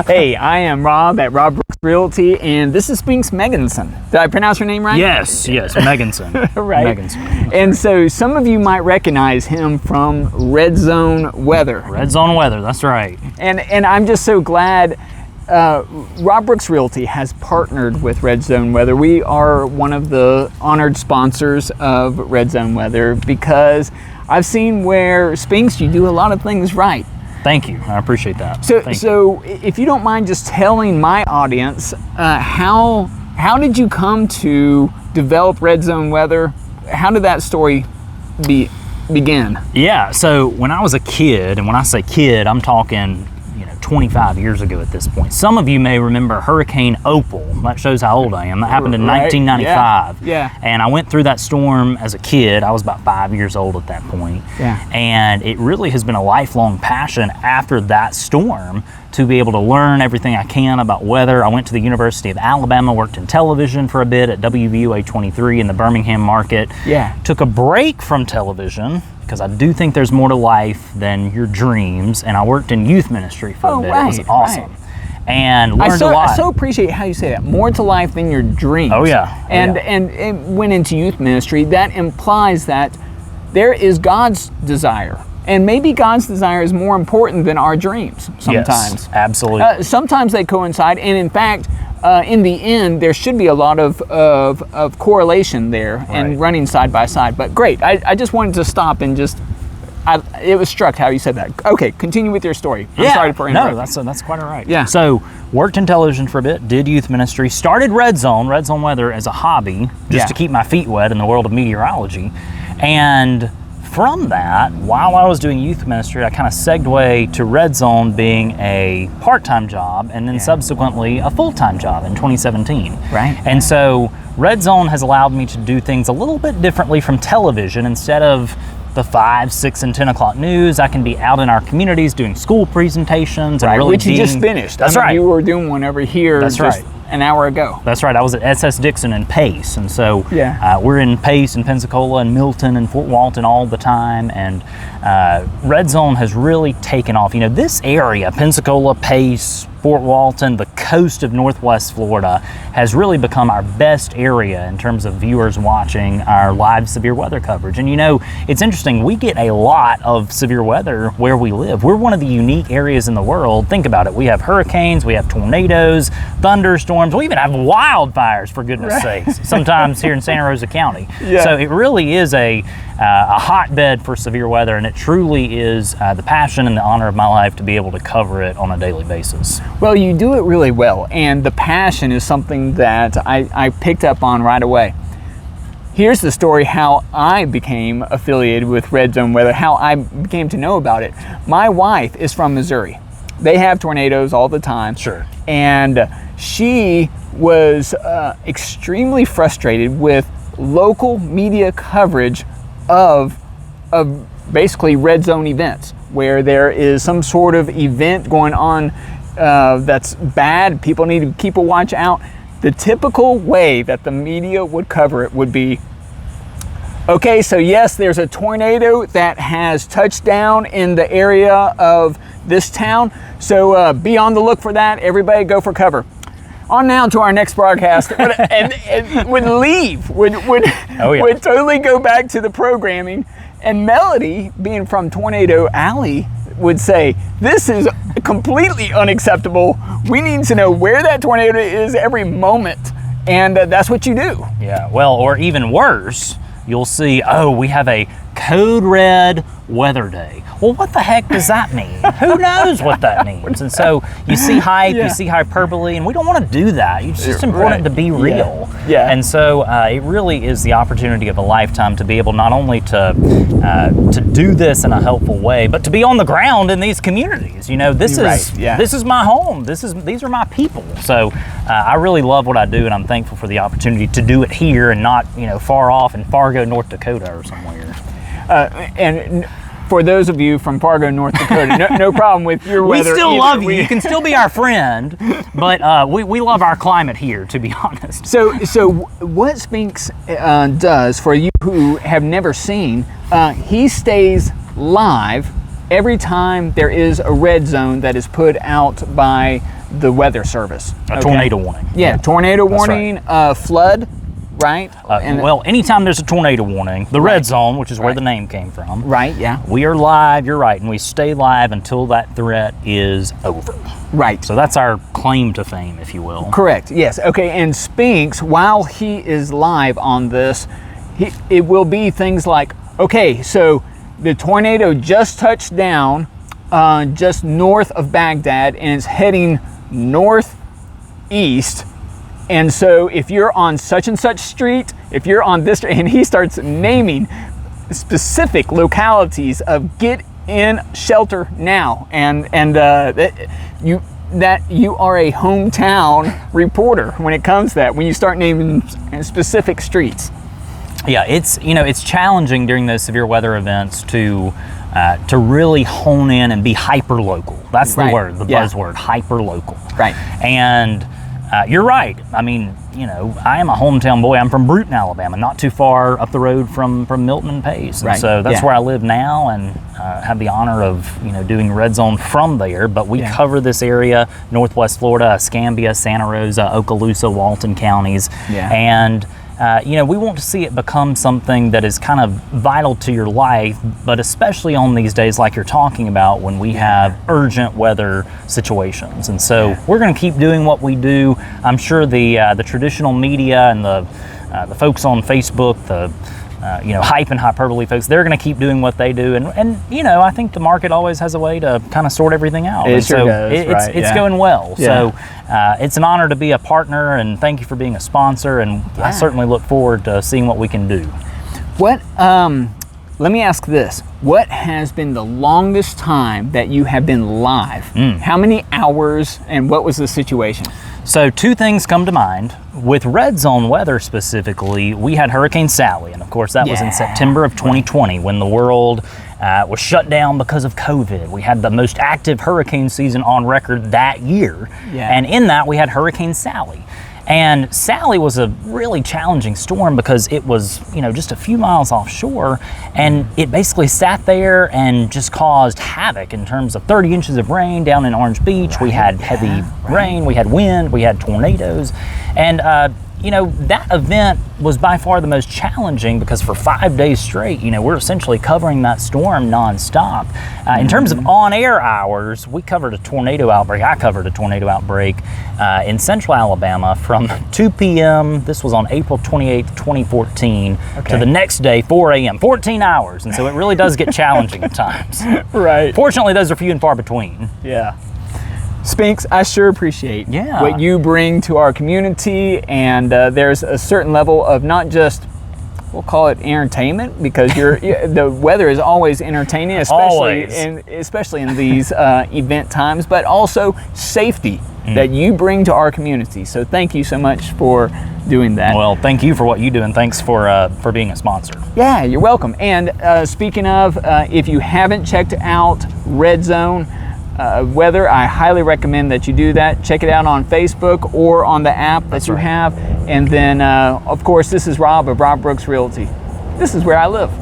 Hey, I am Rob at Rob Brooks Realty, and this is Spinks Megginson. Did I pronounce your name right? Yes, Megginson. Right. Megginson. And so some of you might recognize him from Red Zone Weather. Red Zone Weather, that's right. And I'm just so glad Rob Brooks Realty has partnered with Red Zone Weather. We are one of the honored sponsors of Red Zone Weather because I've seen where, Spinks, you do a lot of things right. Thank you. I appreciate that. So if you don't mind just telling my audience, how did you come to develop Red Zone Weather? How did that story begin? Yeah, so when I was a kid, and when I say kid, I'm talking 25 years ago at this point. Some of you may remember Hurricane Opal. That shows how old I am. That happened in 1995. Yeah. And I went through that storm as a kid. I was about 5 years old at that point. Yeah. And it really has been a lifelong passion after that storm to be able to learn everything I can about weather. I went to the University of Alabama, worked in television for a bit at WVUA 23 in the Birmingham market. Yeah. Took a break from television because I do think there's more to life than your dreams, and I worked in youth ministry for a bit. It was awesome. Right. And learned a lot. I so appreciate how you say that. More to life than your dreams. Oh yeah. And went into youth ministry. That implies that there is God's desire. And maybe God's desire is more important than our dreams sometimes. Yes, absolutely. Sometimes they coincide, and in fact, in the end, there should be a lot of correlation there and running side by side. But great, I just wanted to stop and it was struck how you said that. Okay, continue with your story. I'm sorry for interrupting. No, that's quite all right. Yeah. So worked in television for a bit, did youth ministry, started Red Zone Weather as a hobby, just to keep my feet wet in the world of meteorology, and from that, while I was doing youth ministry, I kind of segued to Red Zone being a part-time job and then subsequently a full-time job in 2017. Right. And so Red Zone has allowed me to do things a little bit differently from television. Instead of the 5, 6, and 10 o'clock news, I can be out in our communities doing school presentations. And really which you just finished. That's right. You were doing one over here an hour ago. That's right. I was at SS Dixon and Pace, and so Yeah. we're in Pace and Pensacola and Milton and Fort Walton all the time, and Red Zone has really taken off. This area, Pensacola, Pace, Fort Walton, the coast of Northwest Florida, has really become our best area in terms of viewers watching our live severe weather coverage. And it's interesting, we get a lot of severe weather where we live. We're one of the unique areas in the world. Think about it. We have hurricanes, we have tornadoes, thunderstorms, we even have wildfires, for goodness sakes, sometimes here in Santa Rosa County. Yeah. So it really is a hotbed for severe weather, and it truly is the passion and the honor of my life to be able to cover it on a daily basis. Well, you do it really well, and the passion is something that I picked up on right away. Here's the story how I became affiliated with Red Zone Weather, how I came to know about it. My wife is from Missouri. They have tornadoes all the time. Sure. And she was extremely frustrated with local media coverage of basically Red Zone events, where there is some sort of event going on that's bad. People need to keep a watch out. The typical way that the media would cover it would be, okay, so yes, there's a tornado that has touched down in the area of this town, so be on the look for that. Everybody go for cover. On now to our next broadcast, and would leave, would totally go back to the programming. And Melody, being from Tornado Alley, would say, this is completely unacceptable. We need to know where that tornado is every moment. And that's what you do. Yeah, well, or even worse, you'll see, we have a code red weather day. Well, what the heck does that mean? Who knows what that means? And so you see hype, you see hyperbole, and we don't want to do that. It's just important to be real. Yeah. And so it really is the opportunity of a lifetime to be able not only to do this in a helpful way, but to be on the ground in these communities. This is my home. These are my people. So I really love what I do, and I'm thankful for the opportunity to do it here and not far off in Fargo, North Dakota, or somewhere. And for those of you from Fargo, North Dakota, no problem with your weather. We still love you. You can still be our friend, but we love our climate here, to be honest. So what Spinks does, for you who have never seen, he stays live every time there is a red zone that is put out by the Weather Service. A tornado warning. Yeah, tornado warning, flood, right? Well, anytime there's a tornado warning, the red zone, which is where the name came from. Right, yeah. We are live, you're right, and we stay live until that threat is over. Right. So that's our claim to fame, if you will. Correct, yes. Okay, and Spinks, while he is live on this, it will be things like, okay, so the tornado just touched down just north of Baghdad and it's heading northeast. And so if you're on such and such street, if you're on this, and he starts naming specific localities of get in shelter now, and you are a hometown reporter when it comes to that, when you start naming specific streets. Yeah, it's challenging during those severe weather events to really hone in and be hyper local. That's the word, the buzzword, hyper local. Right. And you're right. I mean, I am a hometown boy. I'm from Bruton, Alabama, not too far up the road from Milton and Pace. And so that's where I live now, and have the honor of doing Red Zone from there. But we cover this area, Northwest Florida, Escambia, Santa Rosa, Okaloosa, Walton counties. Yeah. And we want to see it become something that is kind of vital to your life, but especially on these days like you're talking about, when we have urgent weather situations. And so we're going to keep doing what we do. I'm sure the traditional media and the folks on Facebook, the hype and hyperbole folks, they're going to keep doing what they do. And I think the market always has a way to kind of sort everything out. It sure does, it's going well. Yeah. So it's an honor to be a partner, and thank you for being a sponsor. And I certainly look forward to seeing what we can do. What, let me ask this. What has been the longest time that you have been live? How many hours, and what was the situation? So two things come to mind. With Red Zone weather specifically, we had Hurricane Sally, and of course that was in September of 2020 when the world was shut down because of COVID. We had the most active hurricane season on record that year, and in that we had Hurricane Sally. And Sally was a really challenging storm because it was, just a few miles offshore, and it basically sat there and just caused havoc in terms of 30 inches of rain down in Orange Beach. We had heavy rain, we had wind, we had tornadoes, and that event was by far the most challenging because for 5 days straight, we're essentially covering that storm nonstop. In terms of on-air hours, we covered a tornado outbreak. I covered a tornado outbreak in central Alabama from 2 p.m. This was on April 28th, 2014, to the next day, 4 a.m., 14 hours. And so it really does get challenging at times. Right. Fortunately, those are few and far between. Yeah. Spinks, I sure appreciate what you bring to our community, and there's a certain level of not just, we'll call it entertainment, because the weather is always entertaining, especially in these event times, but also safety that you bring to our community. So thank you so much for doing that. Well, thank you for what you do, and thanks for being a sponsor. Yeah, you're welcome. And speaking of, if you haven't checked out Red Zone weather, I highly recommend that you do that. Check it out on Facebook or on the app that you have. And then, of course, this is Rob of Rob Brooks Realty. This is where I live.